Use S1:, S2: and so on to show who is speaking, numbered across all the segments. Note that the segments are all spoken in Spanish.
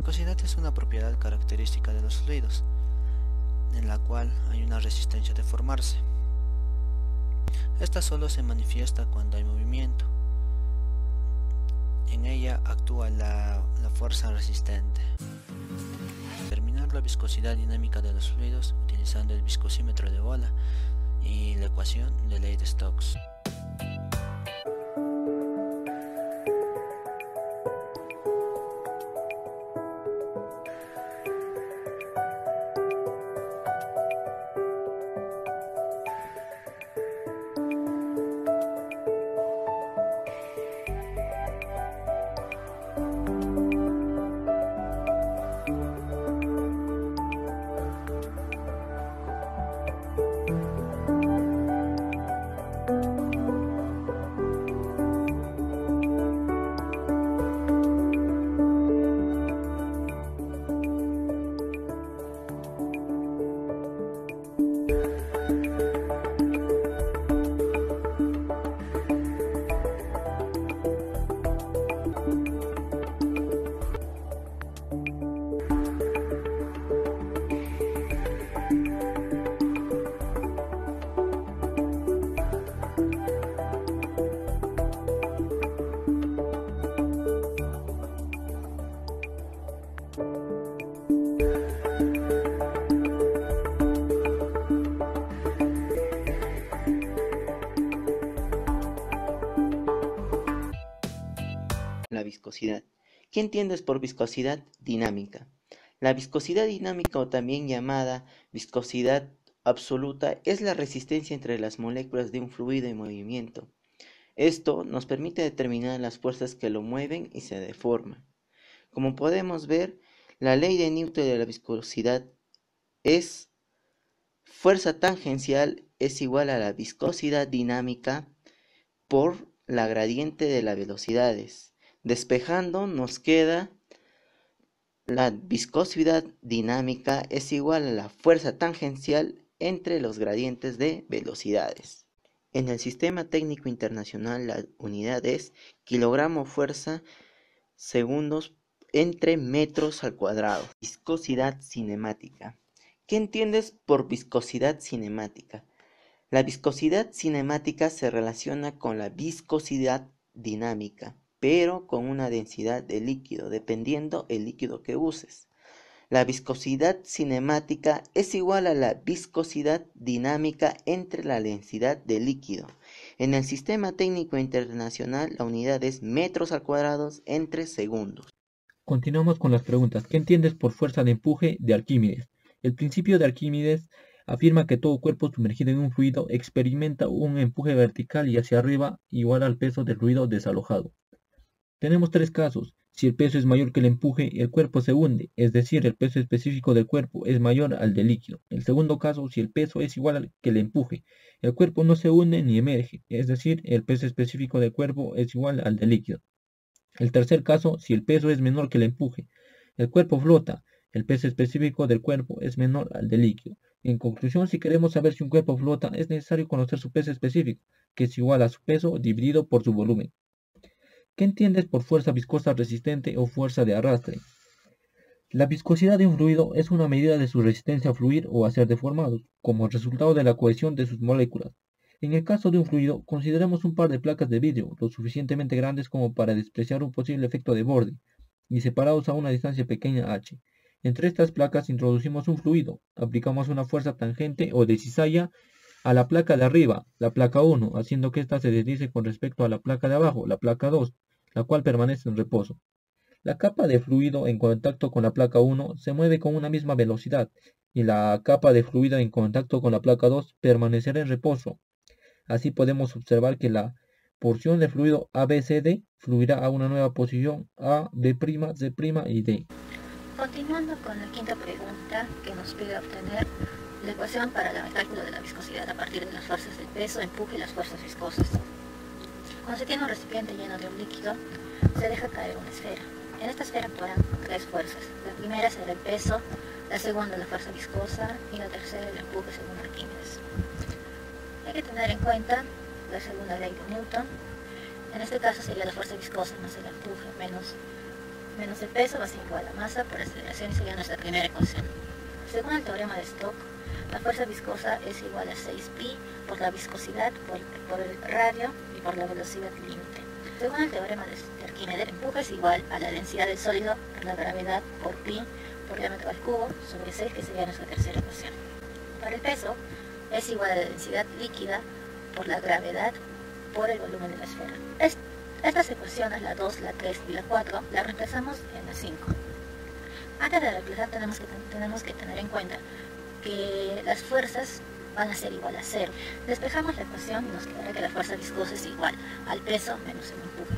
S1: viscosidad es una propiedad característica de los fluidos, en la cual hay una resistencia de formarse. Esta solo se manifiesta cuando hay movimiento. En ella actúa la fuerza resistente. Determinar la viscosidad dinámica de los fluidos utilizando el viscosímetro de bola y la ecuación de ley de Stokes.
S2: La viscosidad. ¿Qué entiendes por viscosidad dinámica? La viscosidad dinámica, o también llamada viscosidad absoluta, es la resistencia entre las moléculas de un fluido en movimiento. Esto nos permite determinar las fuerzas que lo mueven y se deforman. Como podemos ver, la ley de Newton de la viscosidad es fuerza tangencial es igual a la viscosidad dinámica por la gradiente de las velocidades. Despejando nos queda la viscosidad dinámica es igual a la fuerza tangencial entre los gradientes de velocidades. En el sistema técnico internacional la unidad es kilogramo fuerza segundos entre metros al cuadrado. Viscosidad cinemática. ¿Qué entiendes por viscosidad cinemática? La viscosidad cinemática se relaciona con la viscosidad dinámica, pero con una densidad de líquido, dependiendo el líquido que uses. La viscosidad cinemática es igual a la viscosidad dinámica entre la densidad de líquido. En el sistema técnico internacional la unidad es metros al cuadrado entre segundos.
S3: Continuamos con las preguntas. ¿Qué entiendes por fuerza de empuje de Arquímedes? El principio de Arquímedes afirma que todo cuerpo sumergido en un fluido experimenta un empuje vertical y hacia arriba igual al peso del fluido desalojado. Tenemos tres casos. Si el peso es mayor que el empuje, el cuerpo se hunde, es decir, el peso específico del cuerpo es mayor al del líquido. El segundo caso, si el peso es igual que el empuje, el cuerpo no se hunde ni emerge, es decir, el peso específico del cuerpo es igual al del líquido. El tercer caso, si el peso es menor que el empuje, el cuerpo flota, el peso específico del cuerpo es menor al del líquido. En conclusión, si queremos saber si un cuerpo flota, es necesario conocer su peso específico, que es igual a su peso dividido por su volumen. ¿Qué entiendes por fuerza viscosa resistente o fuerza de arrastre? La viscosidad de un fluido es una medida de su resistencia a fluir o a ser deformado, como resultado de la cohesión de sus moléculas. En el caso de un fluido, consideremos un par de placas de vidrio, lo suficientemente grandes como para despreciar un posible efecto de borde, y separados a una distancia pequeña h. Entre estas placas introducimos un fluido, aplicamos una fuerza tangente o de cizalla a la placa de arriba, la placa 1, haciendo que ésta se deslice con respecto a la placa de abajo, la placa 2, la cual permanece en reposo. La capa de fluido en contacto con la placa 1 se mueve con una misma velocidad y la capa de fluido en contacto con la placa 2 permanecerá en reposo. Así podemos observar que la porción de fluido ABCD fluirá a una nueva posición A, B', C' y D.
S4: Continuando con la quinta pregunta que nos pide obtener la ecuación para el cálculo de la viscosidad a partir de las fuerzas de peso, empuje y las fuerzas viscosas. Cuando se tiene un recipiente lleno de un líquido, se deja caer una esfera. En esta esfera actuarán tres fuerzas. La primera será el peso, la segunda la fuerza viscosa y la tercera el empuje según Arquímedes. Hay que tener en cuenta la segunda ley de Newton. En este caso sería la fuerza viscosa más el empuje menos menos el peso va a ser igual a masa por aceleración, y sería nuestra primera ecuación. Según el teorema de Stokes, la fuerza viscosa es igual a 6pi por la viscosidad, por el radio y por la velocidad límite. Según el teorema de Arquímedes, el empuje es igual a la densidad del sólido por la gravedad por pi por diámetro al cubo sobre 6, que sería nuestra tercera ecuación. Para el peso es igual a la densidad líquida por la gravedad por el volumen de la esfera. Estas ecuaciones, la 2, la 3 y la 4, las reemplazamos en la 5. Antes de reemplazar tenemos que tener en cuenta que las fuerzas van a ser igual a 0. Despejamos la ecuación y nos quedará que la fuerza viscosa es igual al peso menos el empuje.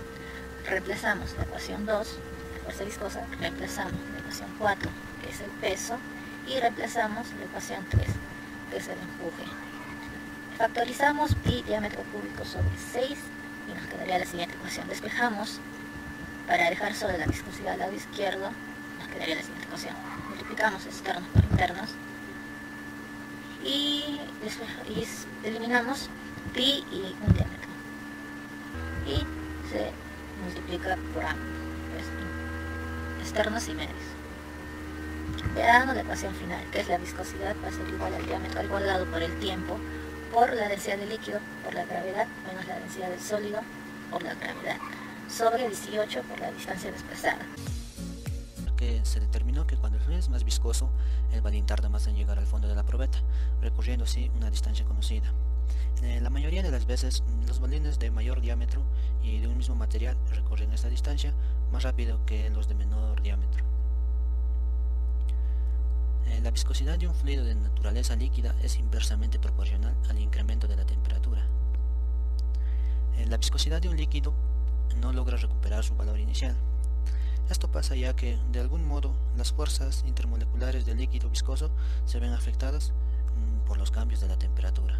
S4: Reemplazamos la ecuación 2, la fuerza viscosa, reemplazamos la ecuación 4, que es el peso, y reemplazamos la ecuación 3, que es el empuje. Factorizamos pi diámetro cúbico sobre 6 y nos quedaría la siguiente ecuación. Despejamos para dejar solo la viscosidad al lado izquierdo, nos quedaría la siguiente ecuación. Multiplicamos externos por internos y eliminamos pi y un diámetro. Y se multiplica por ambos, pues, externos y medios. Quedando la ecuación final, que es la viscosidad, va a ser igual al diámetro al cuadrado por el tiempo, por la densidad del líquido, por la gravedad, menos la densidad del sólido, por la gravedad, sobre 18 por la distancia desplazada.
S1: Que se determinó que cuando el fluido es más viscoso, el balín tarda más en llegar al fondo de la probeta, recorriendo así una distancia conocida. La mayoría de las veces, los balines de mayor diámetro y de un mismo material recorren esta distancia más rápido que los de menor diámetro. La viscosidad de un fluido de naturaleza líquida es inversamente proporcional al incremento de la temperatura. La viscosidad de un líquido no logra recuperar su valor inicial. Esto pasa ya que, de algún modo, las fuerzas intermoleculares del líquido viscoso se ven afectadas por los cambios de la temperatura.